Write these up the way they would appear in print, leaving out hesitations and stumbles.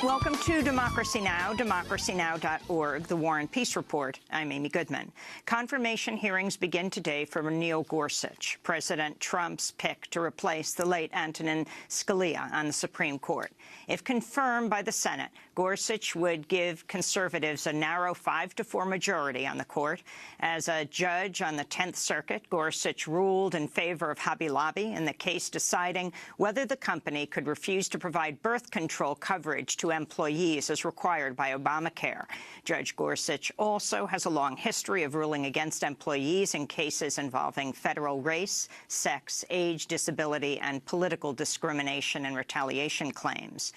Welcome to Democracy Now!, democracynow.org, the War and Peace Report. I'm Amy Goodman. Confirmation hearings begin today for Neil Gorsuch, President Trump's pick to replace the late Antonin Scalia on the Supreme Court. If confirmed by the Senate, Gorsuch would give conservatives a narrow 5-4 majority on the court. As a judge on the 10th Circuit, Gorsuch ruled in favor of Hobby Lobby in the case deciding whether the company could refuse to provide birth control coverage to employees as required by Obamacare. Judge Gorsuch also has a long history of ruling against employees in cases involving federal race, sex, age, disability, and political discrimination and retaliation claims.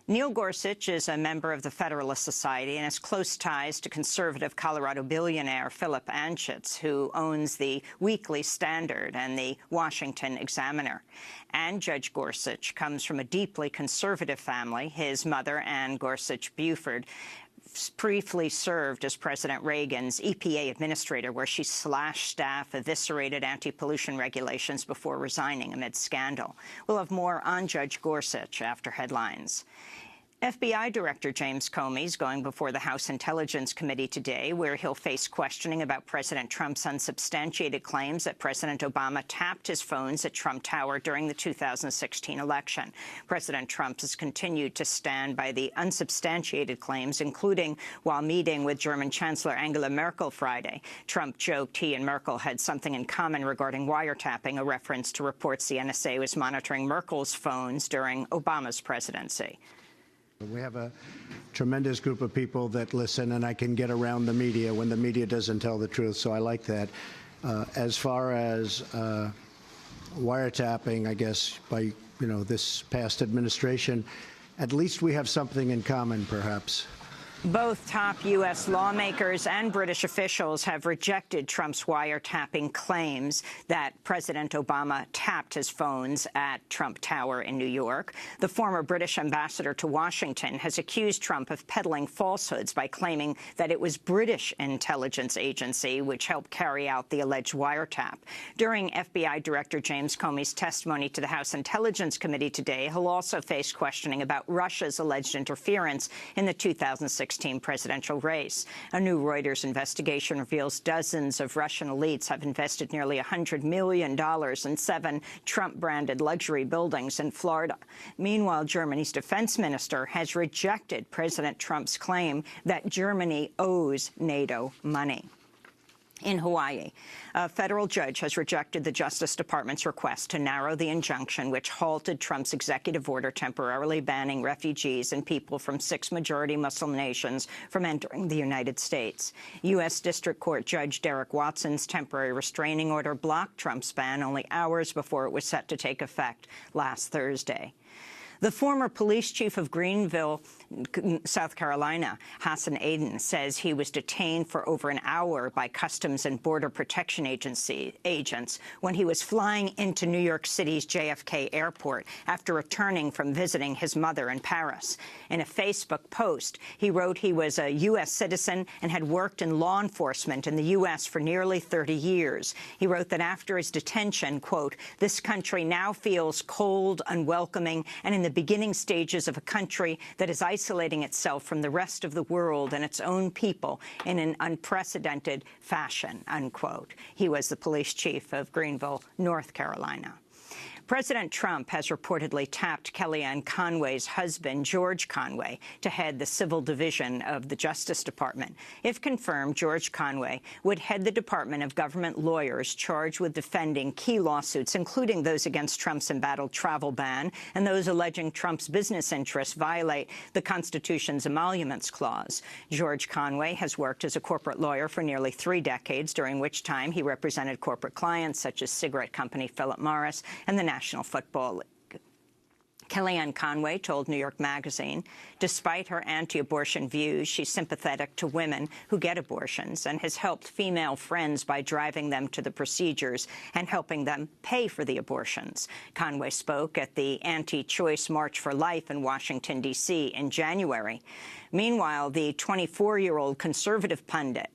Neil Gorsuch is a member of the Federalist Society and has close ties to conservative Colorado billionaire Philip Anschutz, who owns the Weekly Standard and the Washington Examiner. And Judge Gorsuch comes from a deeply conservative family. His mother, Anne Gorsuch Buford, briefly served as President Reagan's EPA administrator, where she slashed staff, eviscerated anti-pollution regulations before resigning amid scandal. We'll have more on Judge Gorsuch after headlines. FBI Director James Comey is going before the House Intelligence Committee today, where he'll face questioning about President Trump's unsubstantiated claims that President Obama tapped his phones at Trump Tower during the 2016 election. President Trump has continued to stand by the unsubstantiated claims, including while meeting with German Chancellor Angela Merkel Friday. Trump joked he and Merkel had something in common regarding wiretapping, a reference to reports the NSA was monitoring Merkel's phones during Obama's presidency. We have a tremendous group of people that listen, and I can get around the media when the media doesn't tell the truth, so I like that. As far as wiretapping, I guess, by this past administration, at least we have something in common, perhaps. Both top U.S. lawmakers and British officials have rejected Trump's wiretapping claims that President Obama tapped his phones at Trump Tower in New York. The former British ambassador to Washington has accused Trump of peddling falsehoods by claiming that it was British intelligence agency which helped carry out the alleged wiretap. During FBI Director James Comey's testimony to the House Intelligence Committee today, he'll also face questioning about Russia's alleged interference in the 2016 presidential race. A new Reuters investigation reveals dozens of Russian elites have invested nearly $100 million in 7 Trump-branded luxury buildings in Florida. Meanwhile, Germany's defense minister has rejected President Trump's claim that Germany owes NATO money. In Hawaii, a federal judge has rejected the Justice Department's request to narrow the injunction which halted Trump's executive order temporarily banning refugees and people from 6 majority Muslim nations from entering the United States. U.S. District Court Judge Derek Watson's temporary restraining order blocked Trump's ban only hours before it was set to take effect last Thursday. The former police chief of Greenville, South Carolina, Hassan Aden, says he was detained for over an hour by Customs and Border Protection Agency agents when he was flying into New York City's JFK airport after returning from visiting his mother in Paris. In a Facebook post, he wrote he was a U.S. citizen and had worked in law enforcement in the U.S. for nearly 30 years. He wrote that after his detention, quote, "This country now feels cold, unwelcoming, and in the beginning stages of a country that is isolating itself from the rest of the world and its own people in an unprecedented fashion," unquote. He was the police chief of Greenville, North Carolina. President Trump has reportedly tapped Kellyanne Conway's husband, George Conway, to head the civil division of the Justice Department. If confirmed, George Conway would head the Department of Government lawyers charged with defending key lawsuits, including those against Trump's embattled travel ban and those alleging Trump's business interests violate the Constitution's Emoluments Clause. George Conway has worked as a corporate lawyer for nearly 3 decades, during which time he represented corporate clients such as cigarette company Philip Morris and the National Football League. Kellyanne Conway told New York Magazine, despite her anti-abortion views, she's sympathetic to women who get abortions and has helped female friends by driving them to the procedures and helping them pay for the abortions. Conway spoke at the Anti-Choice March for Life in Washington, D.C. in January. Meanwhile, the 24-year-old conservative pundit,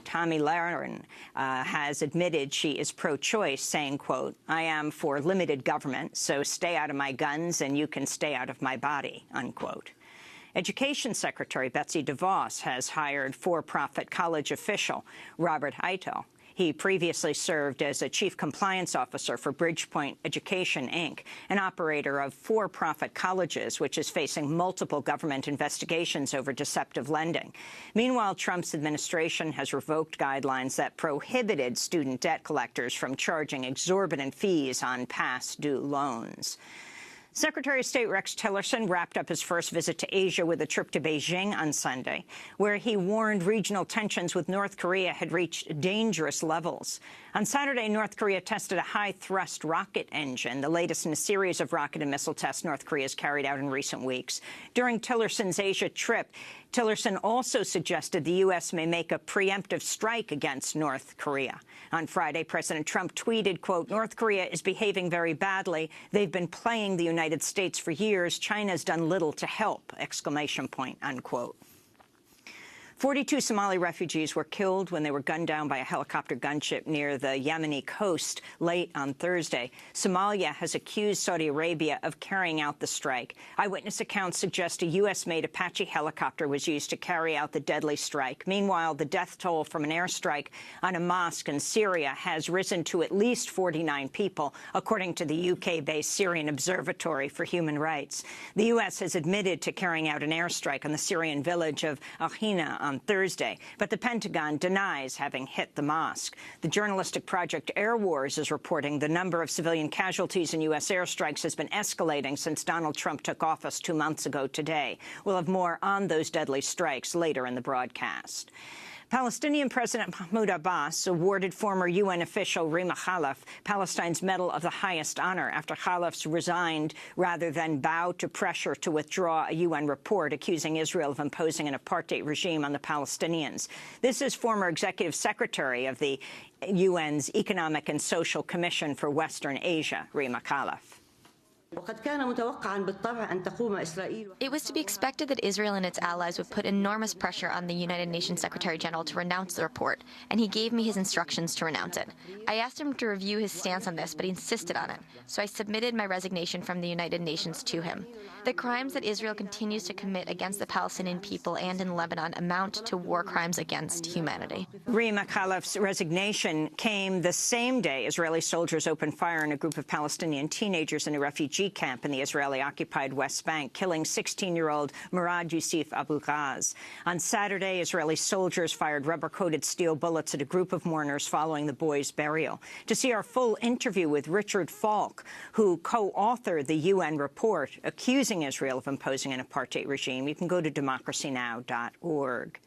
Tomi Lahren, has admitted she is pro-choice, saying, quote, "I am for limited government, so stay out of my guns and you can stay out of my body," unquote. Education Secretary Betsy DeVos has hired for-profit college official Robert Eitel. He previously served as a chief compliance officer for Bridgepoint Education, Inc., an operator of for-profit colleges, which is facing multiple government investigations over deceptive lending. Meanwhile, Trump's administration has revoked guidelines that prohibited student debt collectors from charging exorbitant fees on past due loans. Secretary of State Rex Tillerson wrapped up his first visit to Asia with a trip to Beijing on Sunday, where he warned regional tensions with North Korea had reached dangerous levels. On Saturday, North Korea tested a high-thrust rocket engine, the latest in a series of rocket and missile tests North Korea has carried out in recent weeks. During Tillerson's Asia trip, Tillerson also suggested the U.S. may make a preemptive strike against North Korea. On Friday, President Trump tweeted, quote, "North Korea is behaving very badly. They've been playing the United States for years. China's done little to help," exclamation point, unquote. 42 Somali refugees were killed when they were gunned down by a helicopter gunship near the Yemeni coast late on Thursday. Somalia has accused Saudi Arabia of carrying out the strike. Eyewitness accounts suggest a U.S.-made Apache helicopter was used to carry out the deadly strike. Meanwhile, the death toll from an airstrike on a mosque in Syria has risen to at least 49 people, according to the UK-based Syrian Observatory for Human Rights. The U.S. has admitted to carrying out an airstrike on the Syrian village of Al-Hina on Thursday, but the Pentagon denies having hit the mosque. The journalistic project Air Wars is reporting the number of civilian casualties in U.S. airstrikes has been escalating since Donald Trump took office 2 months ago today. We'll have more on those deadly strikes later in the broadcast. Palestinian President Mahmoud Abbas awarded former UN official Rima Khalaf Palestine's Medal of the Highest Honor after Khalaf resigned rather than bow to pressure to withdraw a UN report accusing Israel of imposing an apartheid regime on the Palestinians. This is former executive secretary of the UN's Economic and Social Commission for Western Asia, Rima Khalaf. It was to be expected that Israel and its allies would put enormous pressure on the United Nations Secretary-General to renounce the report, and he gave me his instructions to renounce it. I asked him to review his stance on this, but he insisted on it, so I submitted my resignation from the United Nations to him. The crimes that Israel continues to commit against the Palestinian people and in Lebanon amount to war crimes against humanity. Rima Khalaf's resignation came the same day Israeli soldiers opened fire on a group of Palestinian teenagers in a refugee camp in the Israeli-occupied West Bank, killing 16-year-old Murad Youssef Abu Ghaz. On Saturday, Israeli soldiers fired rubber-coated steel bullets at a group of mourners following the boys' burial. To see our full interview with Richard Falk, who co-authored the UN report accusing Israel of imposing an apartheid regime, you can go to democracynow.org.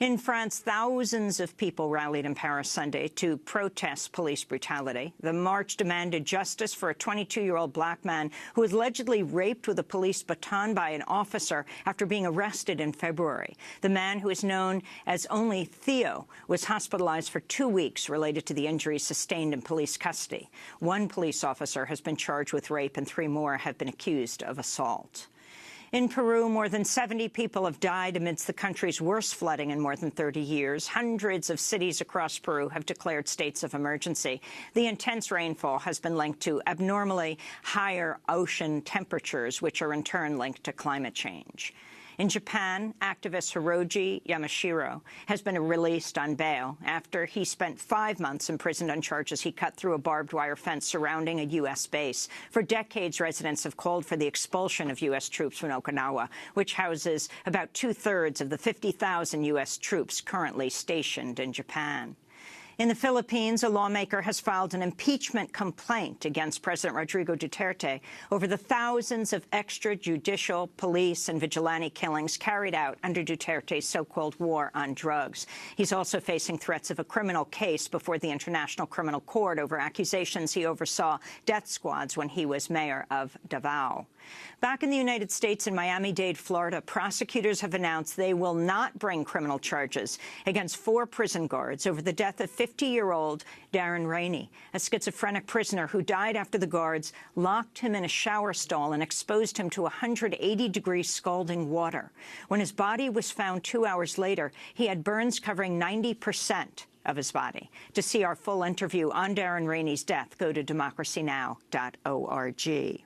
In France, thousands of people rallied in Paris Sunday to protest police brutality. The march demanded justice for a 22-year-old black man who was allegedly raped with a police baton by an officer after being arrested in February. The man, who is known as only Theo, was hospitalized for 2 weeks related to the injuries sustained in police custody. One police officer has been charged with rape and 3 more have been accused of assault. In Peru, more than 70 people have died amidst the country's worst flooding in more than 30 years. Hundreds of cities across Peru have declared states of emergency. The intense rainfall has been linked to abnormally higher ocean temperatures, which are in turn linked to climate change. In Japan, activist Hiroji Yamashiro has been released on bail after he spent 5 months imprisoned on charges he cut through a barbed wire fence surrounding a U.S. base. For decades, residents have called for the expulsion of U.S. troops from Okinawa, which houses about 2/3 of the 50,000 U.S. troops currently stationed in Japan. In the Philippines, a lawmaker has filed an impeachment complaint against President Rodrigo Duterte over the thousands of extrajudicial police and vigilante killings carried out under Duterte's so-called war on drugs. He's also facing threats of a criminal case before the International Criminal Court over accusations he oversaw death squads when he was mayor of Davao. Back in the United States, in Miami-Dade, Florida, prosecutors have announced they will not bring criminal charges against 4 prison guards over the death of 50-year-old Darren Rainey, a schizophrenic prisoner who died after the guards locked him in a shower stall and exposed him to 180-degree scalding water. When his body was found 2 hours later, he had burns covering 90% of his body. To see our full interview on Darren Rainey's death, go to democracynow.org.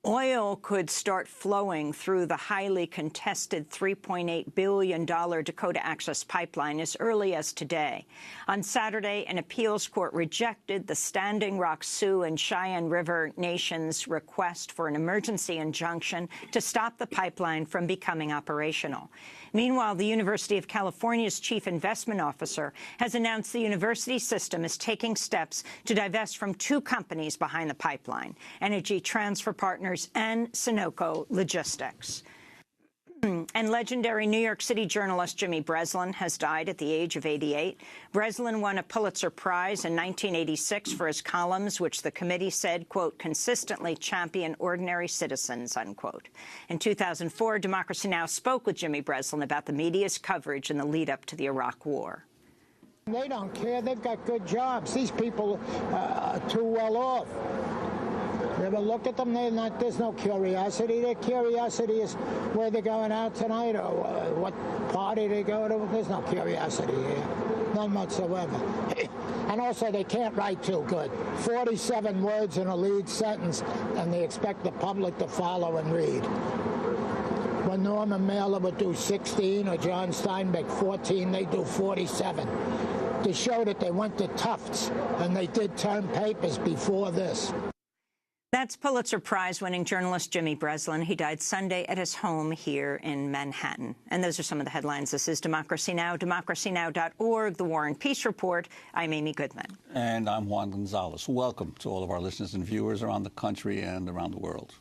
Oil could start flowing through the highly contested $3.8 billion Dakota Access Pipeline as early as today. On Saturday, an appeals court rejected the Standing Rock Sioux and Cheyenne River Nations' request for an emergency injunction to stop the pipeline from becoming operational. Meanwhile, the University of California's chief investment officer has announced the university system is taking steps to divest from two companies behind the pipeline, Energy Transfer Partners and Sunoco Logistics. And legendary New York City journalist Jimmy Breslin has died at the age of 88. Breslin won a Pulitzer Prize in 1986 for his columns, which the committee said, quote, consistently champion ordinary citizens, unquote. In 2004, Democracy Now! Spoke with Jimmy Breslin about the media's coverage in the lead-up to the Iraq War. They don't care. They've got good jobs. These people are too well off. You ever look at them? There's no curiosity. Their curiosity is where they're going out tonight or what party they go to. There's no curiosity here. None whatsoever. And also, they can't write too good. 47 words in a lead sentence, and they expect the public to follow and read. When Norman Mailer would do 16 or John Steinbeck 14, they do 47. To show that they went to Tufts, and they did term papers before this. That's Pulitzer Prize-winning journalist Jimmy Breslin. He died Sunday at his home here in Manhattan. And those are some of the headlines. This is Democracy Now!, democracynow.org, The War and Peace Report. I'm Amy Goodman. And I'm Juan Gonzalez. Welcome to all of our listeners and viewers around the country and around the world.